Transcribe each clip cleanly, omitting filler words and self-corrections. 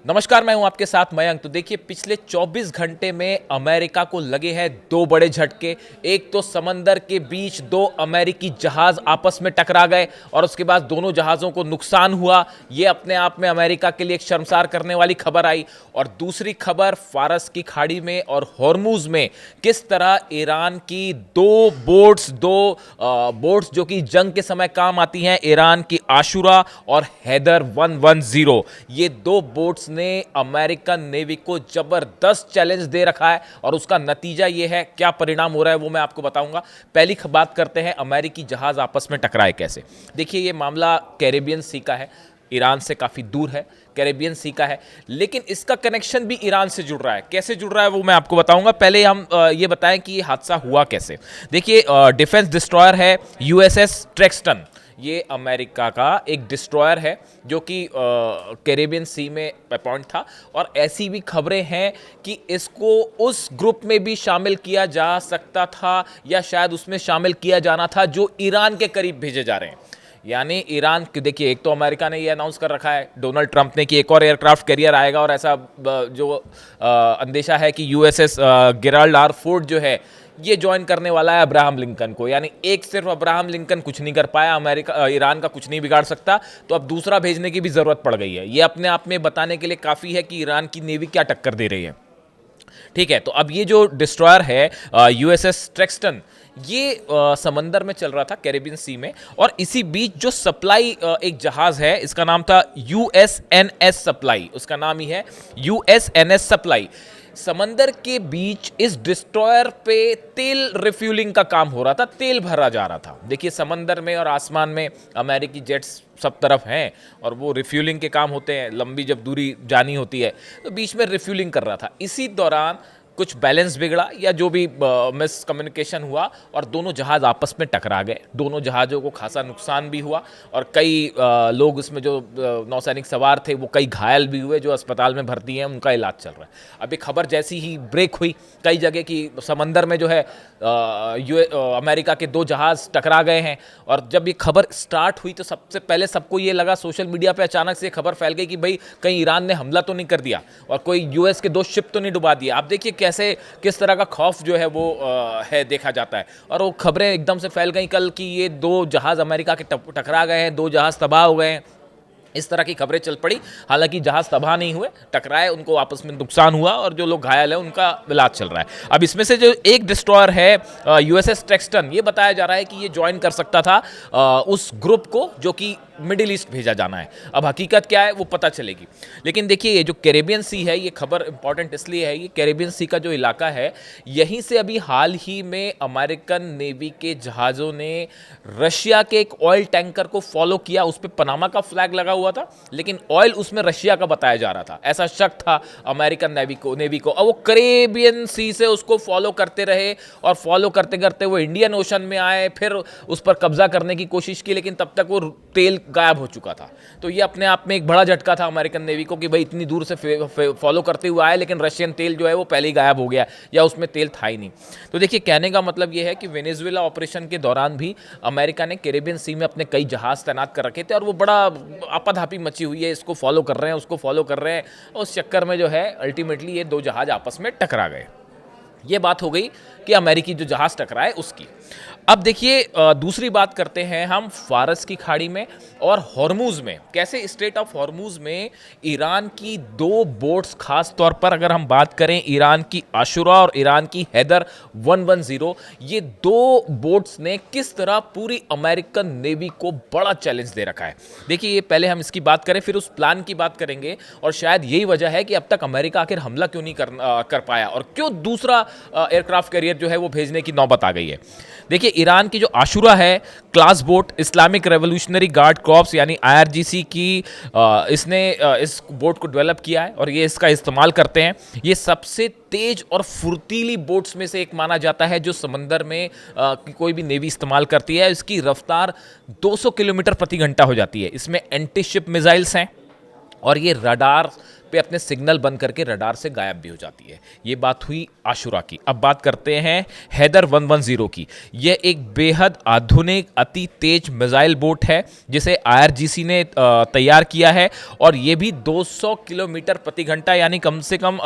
नमस्कार, मैं हूं आपके साथ मयंक। तो देखिए, पिछले 24 घंटे में अमेरिका को लगे हैं दो बड़े झटके। एक तो समंदर के बीच दो अमेरिकी जहाज आपस में टकरा गए और उसके बाद दोनों जहाज़ों को नुकसान हुआ। ये अपने आप में अमेरिका के लिए एक शर्मसार करने वाली खबर आई। और दूसरी खबर, फारस की खाड़ी में और हॉर्मूज में किस तरह ईरान की दो बोट्स जो कि जंग के समय काम आती हैं, ईरान की आशुरा और हैदर 110, ये दो बोट्स ने अमेरिकन नेवी को जबरदस्त चैलेंज दे रखा है। और उसका नतीजा यह है, क्या परिणाम हो रहा है वो मैं आपको बताऊंगा। पहली बात करते हैं अमेरिकी जहाज आपस में टकराए कैसे। देखिए, ये मामला कैरेबियन सी का है, ईरान से काफ़ी दूर है, कैरेबियन सी का है, लेकिन इसका कनेक्शन भी ईरान से जुड़ रहा है। कैसे जुड़ रहा है वो मैं आपको बताऊंगा। पहले हम ये बताएं कि ये हादसा हुआ कैसे। देखिए, डिफेंस डिस्ट्रॉयर है यूएसएस ट्रेक्सटन। ये अमेरिका का एक डिस्ट्रॉयर है जो कि कैरेबियन सी में अपॉइंट था। और ऐसी भी खबरें हैं कि इसको उस ग्रुप में भी शामिल किया जा सकता था या शायद उसमें शामिल किया जाना था जो ईरान के करीब भेजे जा रहे हैं। यानी ईरान, देखिए, एक तो अमेरिका ने ये अनाउंस कर रखा है, डोनाल्ड ट्रंप ने, कि एक और एयरक्राफ्ट कैरियर आएगा। और ऐसा जो अंदेशा है कि यूएसएस गेराल्ड आर फोर्ड जो है ये ज्वाइन करने वाला है अब्राहम लिंकन को। यानी एक सिर्फ अब्राहम लिंकन कुछ नहीं कर पाया, ईरान का कुछ नहीं बिगाड़ सकता, तो अब दूसरा भेजने की भी ज़रूरत पड़ गई है। ये अपने आप में बताने के लिए काफ़ी है कि ईरान की नेवी क्या टक्कर दे रही है। ठीक है, तो अब ये जो डिस्ट्रॉयर है यूएसएस ट्रेक्सटन, ये समंदर में चल रहा था कैरेबियन सी में। और इसी बीच जो सप्लाई एक जहाज है, इसका नाम था यूएसएनएस सप्लाई, उसका नाम ही है यूएसएनएस सप्लाई। समंदर के बीच इस डिस्ट्रॉयर पे तेल रिफ्यूलिंग का काम हो रहा था, तेल भरा जा रहा था। देखिए, समंदर में और आसमान में अमेरिकी जेट्स सब तरफ हैं और वो रिफ्यूलिंग के काम होते हैं। लंबी जब दूरी जानी होती है तो बीच में रिफ्यूलिंग कर रहा था। इसी दौरान कुछ बैलेंस बिगड़ा या जो भी मिसकम्युनिकेशन हुआ और दोनों जहाज़ आपस में टकरा गए। दोनों जहाज़ों को खासा नुकसान भी हुआ और कई लोग उसमें जो नौसैनिक सवार थे वो कई घायल भी हुए, जो अस्पताल में भर्ती हैं, उनका इलाज चल रहा है। अभी खबर जैसी ही ब्रेक हुई कई जगह की समंदर में जो है अमेरिका के दो जहाज़ टकरा गए हैं। और जब ये खबर स्टार्ट हुई तो सबसे पहले सबको ये लगा, सोशल मीडिया पे अचानक से खबर फैल गई कि भाई कहीं ईरान ने हमला तो नहीं कर दिया और कोई यूएस के दो शिप तो नहीं डुबा दिया। आप देखिए कैसे किस तरह का खौफ जो है वो है देखा जाता है। और वो खबरें एकदम से फैल गई कल कि ये दो जहाज़ अमेरिका के टकरा गए हैं, दो जहाज़ तबाह हो गए हैं, इस तरह की खबरें चल पड़ी। हालांकि जहाज तबाह नहीं हुए, टकराए, उनको आपस में नुकसान हुआ और जो लोग घायल हैं उनका इलाज चल रहा है। अब इसमें से जो एक डिस्ट्रॉयर है यूएसएस ट्रेक्सटन, ये बताया जा रहा है कि ये ज्वाइन कर सकता था उस ग्रुप को जो कि मिडिल ईस्ट भेजा जाना है। अब हकीकत क्या है वो पता चलेगी। लेकिन देखिए, ये जो कैरेबियन सी है, ये खबर इंपॉर्टेंट इसलिए है, ये कैरेबियन सी का जो इलाका है, यहीं से अभी हाल ही में अमेरिकन नेवी के जहाज़ों ने रशिया के एक ऑयल टैंकर को फॉलो किया। उस पर पनामा का फ्लैग लगा हुआ था, लेकिन ऑयल उसमें रशिया का बताया जा रहा था, ऐसा शक था अमेरिकन नेवी को। और वो कैरेबियन सी से उसको फॉलो करते रहे और फॉलो करते करते वो इंडियन ओशन में आए, फिर उस पर कब्जा करने की कोशिश की, लेकिन तब तक वो तेल गायब हो चुका था। तो ये अपने आप में एक बड़ा झटका था अमेरिकन नेवी को कि भाई इतनी दूर से फॉलो करते हुए आए, लेकिन रशियन तेल जो है वो पहले ही गायब हो गया या उसमें तेल था ही नहीं। तो देखिए, कहने का मतलब ये है कि वेनेजुएला ऑपरेशन के दौरान भी अमेरिका ने कैरेबियन सी में अपने कई जहाज तैनात कर रखे थे और वो बड़ा आपाधापी मची हुई है, इसको फॉलो कर रहे हैं, उसको फॉलो कर रहे हैं। उस चक्कर में जो है अल्टीमेटली ये दो जहाज आपस में टकरा गए। ये बात हो गई कि अमेरिकी जो जहाज टकराए उसकी। अब देखिए, दूसरी बात करते हैं हम फारस की खाड़ी में और हॉर्मूज में। कैसे स्ट्रेट ऑफ हॉर्मूज में ईरान की दो बोट्स, खास तौर पर अगर हम बात करें ईरान की आशुरा और ईरान की हैदर 110, ये दो बोट्स ने किस तरह पूरी अमेरिकन नेवी को बड़ा चैलेंज दे रखा है। देखिए, ये पहले हम इसकी बात करें, फिर उस प्लान की बात करेंगे और शायद यही वजह है कि अब तक अमेरिका आखिर हमला क्यों नहीं कर पाया और क्यों दूसरा एयरक्राफ्ट कैरियर जो है वो भेजने की नौबत आ गई है। देखिए, ईरान की जो आशुरा है class boat, Islamic revolutionary guard corps यानी आईआरजीसी की, इसने इस बोट को डेवलप किया है और ये इसका इस्तेमाल करते हैं। ये सबसे तेज और फुर्तीली बोट्स में से एक माना जाता है जो समंदर में कोई भी नेवी इस्तेमाल करती है। इसकी रफ्तार 200 किलोमीटर प्रति घंटा हो जाती है। इसमें एंटी शिप मिसाइल्स हैं और ये रडार पे अपने सिग्नल बंद करके रडार से गायब भी हो जाती है। ये बात हुई आशुरा की। अब बात करते हैं हैदर 110 की। यह एक बेहद आधुनिक अति तेज मिसाइल बोट है जिसे आईआरजीसी ने तैयार किया है, और ये भी 200 किलोमीटर प्रति घंटा यानी कम से कम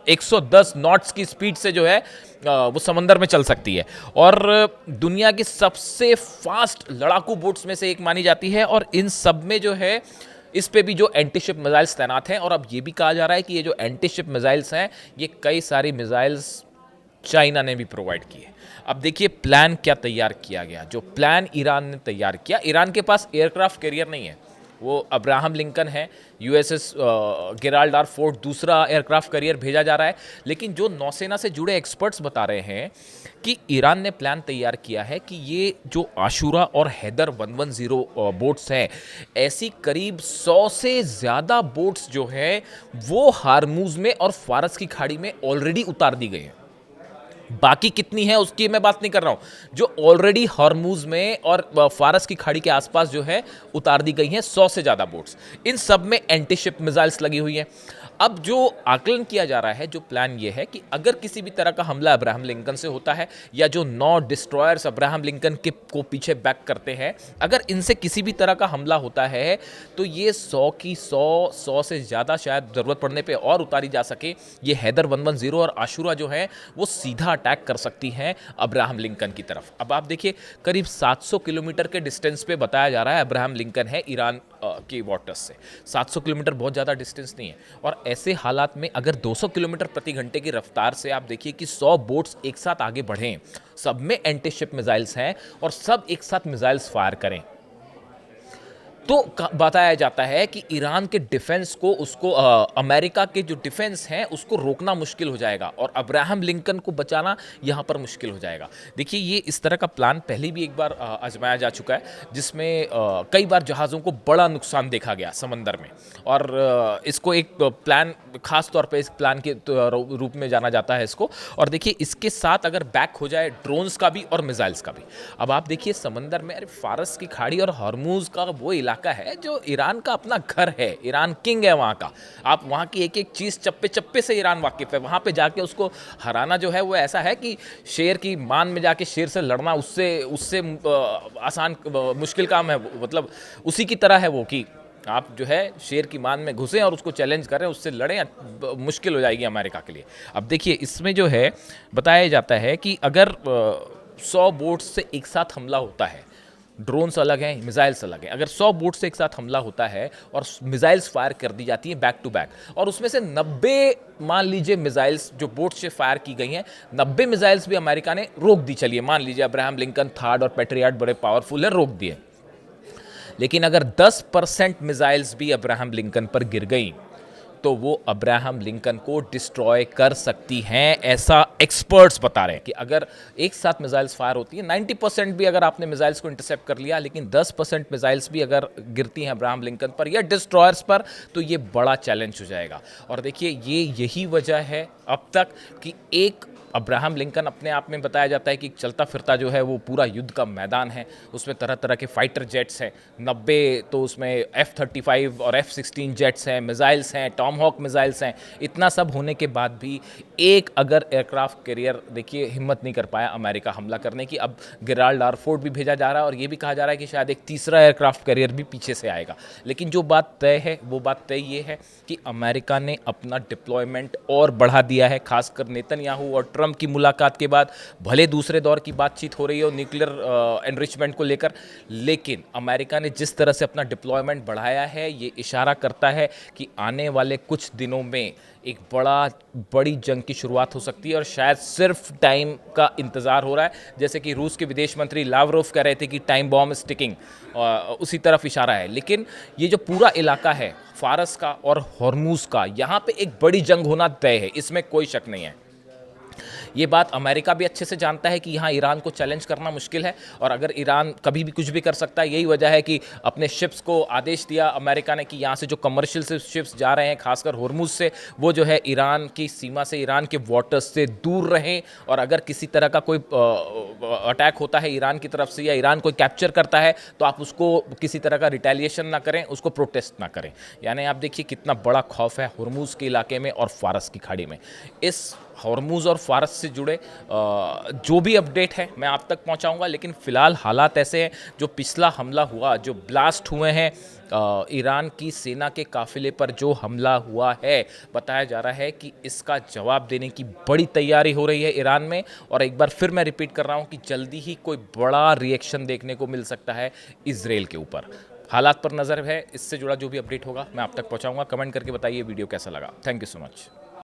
110 नॉट्स की स्पीड से जो है वो समंदर में चल सकती है, और दुनिया की सबसे फास्ट लड़ाकू बोट्स में से एक मानी जाती है। और इन सब में जो है इस पे भी जो एंटी शिप मिसाइल्स तैनात हैं, और अब ये भी कहा जा रहा है कि ये जो एंटी शिप मिसाइल्स हैं ये कई सारी मिसाइल्स चाइना ने भी प्रोवाइड की है। अब देखिए प्लान क्या तैयार किया गया। जो प्लान ईरान ने तैयार किया, ईरान के पास एयरक्राफ्ट कैरियर नहीं है, वो अब्राहम लिंकन है, यूएसएस गेराल्ड आर फोर्ड दूसरा एयरक्राफ्ट कैरियर भेजा जा रहा है। लेकिन जो नौसेना से जुड़े एक्सपर्ट्स बता रहे हैं कि ईरान ने प्लान तैयार किया है कि ये जो आशुरा और हैदर 110 बोट्स हैं, ऐसी करीब 100 से ज़्यादा बोट्स जो है वो हार्मूज में और फारस की खाड़ी में ऑलरेडी उतार दी गई हैं। बाकी कितनी है उसकी मैं बात नहीं कर रहा हूं, जो ऑलरेडी हॉर्मूज में और फारस की खाड़ी के आसपास जो है उतार दी गई हैं 100 से ज़्यादा बोट्स। इन सब में एंटी शिप मिसाइल्स लगी हुई हैं। अब जो आकलन किया जा रहा है, जो प्लान ये है कि अगर किसी भी तरह का हमला अब्राहम लिंकन से होता है, या जो 9 डिस्ट्रॉयर्स अब्राहम लिंकन के को पीछे बैक करते हैं, अगर इनसे किसी भी तरह का हमला होता है तो ये 100 की 100 से ज़्यादा शायद ज़रूरत पड़ने पे और उतारी जा सके, ये हैदर 110 और आशुरा जो है वो सीधा अटैक कर सकती हैं अब्राहम लिंकन की तरफ। अब आप देखिए करीब 700 किलोमीटर के डिस्टेंस पे बताया जा रहा है अब्राहम लिंकन है ईरान के वाटर्स से। 700 किलोमीटर बहुत ज़्यादा डिस्टेंस नहीं है, और ऐसे हालात में अगर 200 किलोमीटर प्रति घंटे की रफ्तार से आप देखिए कि 100 बोट्स एक साथ आगे बढ़ें, सब में एंटी शिप मिसाइल्स हैं और सब एक साथ मिसाइल्स फायर करें, तो बताया जाता है कि ईरान के डिफेंस को उसको अमेरिका के जो डिफेंस हैं उसको रोकना मुश्किल हो जाएगा, और अब्राहम लिंकन को बचाना यहाँ पर मुश्किल हो जाएगा। देखिए ये इस तरह का प्लान पहले भी एक बार आजमाया जा चुका है, जिसमें कई बार जहाज़ों को बड़ा नुकसान देखा गया समंदर में, और इसको एक प्लान खास तौर पे इस प्लान के रूप में जाना जाता है इसको। और देखिए इसके साथ अगर बैक हो जाए ड्रोन्स का भी और मिसाइल्स का भी। अब आप देखिए समंदर में, अरे फारस की खाड़ी और हॉर्मूज का वो इलाका है जो ईरान का अपना घर है, ईरान किंग है वहाँ का। आप वहाँ की एक एक चीज़ चप्पे चप्पे से ईरान वाकिफ़ है। वहाँ पे जाके उसको हराना जो है वो ऐसा है कि शेर की मान में जाके शेर से लड़ना उससे उससे आसान मुश्किल काम है, मतलब उसी की तरह है वो, कि आप जो है शेर की मान में घुसें और उसको चैलेंज करें, उससे लड़ें, मुश्किल हो जाएगी अमेरिका के लिए। अब देखिए इसमें जो है बताया जाता है कि अगर 100 बोट्स से एक साथ हमला होता है, ड्रोन्स अलग हैं, मिसाइल्स अलग हैं, अगर 100 बोट से एक साथ हमला होता है और मिसाइल्स फायर कर दी जाती हैं बैक टू बैक, और उसमें से 90 मान लीजिए मिसाइल्स जो बोट से फायर की गई हैं, 90 मिसाइल्स भी अमेरिका ने रोक दी। चलिए मान लीजिए अब्राहम लिंकन थर्ड और पैट्रियट बड़े पावरफुल है, रोक दिए, लेकिन अगर 10% मिसाइल्स भी अब्राहम लिंकन पर गिर गई तो वो अब्राहम लिंकन को डिस्ट्रॉय कर सकती हैं, ऐसा एक्सपर्ट्स बता रहे हैं। कि अगर एक साथ मिसाइल्स फायर होती हैं, 90% भी अगर आपने मिसाइल्स को इंटरसेप्ट कर लिया, लेकिन 10% मिसाइल्स भी अगर गिरती हैं अब्राहम लिंकन पर या डिस्ट्रॉयर्स पर, तो ये बड़ा चैलेंज हो जाएगा। और देखिए यही वजह है अब तक कि एक अब्राहम लिंकन अपने आप में बताया जाता है कि चलता फिरता जो है वो पूरा युद्ध का मैदान है। उसमें तरह तरह के फाइटर जेट्स हैं, 90 तो उसमें F-35 और F-16 जेट्स हैं, मिसाइल्स हैं, टॉमहॉक मिसाइल्स हैं। इतना सब होने के बाद भी एक अगर एयरक्राफ्ट कैरियर देखिए हिम्मत नहीं कर पाया अमेरिका हमला करने की। अब गेराल्ड आर फोर्ड भी भेजा जा रहा है, और ये भी कहा जा रहा है कि शायद एक तीसरा एयरक्राफ्ट कैरियर भी पीछे से आएगा। लेकिन जो बात तय है वो बात तय ये है कि अमेरिका ने अपना डिप्लॉयमेंट और बढ़ा दिया है, खासकर नेतन्याहू और ट्रंप की मुलाकात के बाद। भले दूसरे दौर की बातचीत हो रही हो न्यूक्लियर एनरिचमेंट को लेकर, लेकिन अमेरिका ने जिस तरह से अपना डिप्लॉयमेंट बढ़ाया है, ये इशारा करता है कि आने वाले कुछ दिनों में एक बड़ी जंग की शुरुआत हो सकती है, और शायद सिर्फ टाइम का इंतज़ार हो रहा है। जैसे कि रूस के विदेश मंत्री लावरोव कह रहे थे कि टाइम बॉम्ब इज टिकिंग, उसी तरफ इशारा है। लेकिन ये जो पूरा इलाका है फारस का और हॉर्मूज का, यहाँ पे एक बड़ी जंग होना तय है, इसमें कोई शक नहीं है। ये बात अमेरिका भी अच्छे से जानता है कि यहाँ ईरान को चैलेंज करना मुश्किल है, और अगर ईरान कभी भी कुछ भी कर सकता है। यही वजह है कि अपने शिप्स को आदेश दिया अमेरिका ने कि यहाँ से जो कमर्शियल शिप्स जा रहे हैं खासकर होर्मुज से, वो जो है ईरान की सीमा से, ईरान के वाटर्स से दूर रहें। और अगर किसी तरह का कोई अटैक होता है ईरान की तरफ से या ईरान कोई कैप्चर करता है तो आप उसको किसी तरह का रिटेलिएशन ना करें, उसको प्रोटेस्ट ना करें। यानी आप देखिए कितना बड़ा खौफ है हुर्मुज के इलाके में और फारस की खाड़ी में। इस हॉर्मुज और फारस से जुड़े जो भी अपडेट है मैं आप तक पहुंचाऊंगा, लेकिन फ़िलहाल हालात ऐसे हैं। जो पिछला हमला हुआ, जो ब्लास्ट हुए हैं ईरान की सेना के काफिले पर जो हमला हुआ है, बताया जा रहा है कि इसका जवाब देने की बड़ी तैयारी हो रही है ईरान में। और एक बार फिर मैं रिपीट कर रहा हूं कि जल्दी ही कोई बड़ा रिएक्शन देखने को मिल सकता है इजराइल के ऊपर। हालात पर नज़र है, इससे जुड़ा जो भी अपडेट होगा मैं आप तक पहुंचाऊंगा। कमेंट करके बताइए वीडियो कैसा लगा। Thank you so much.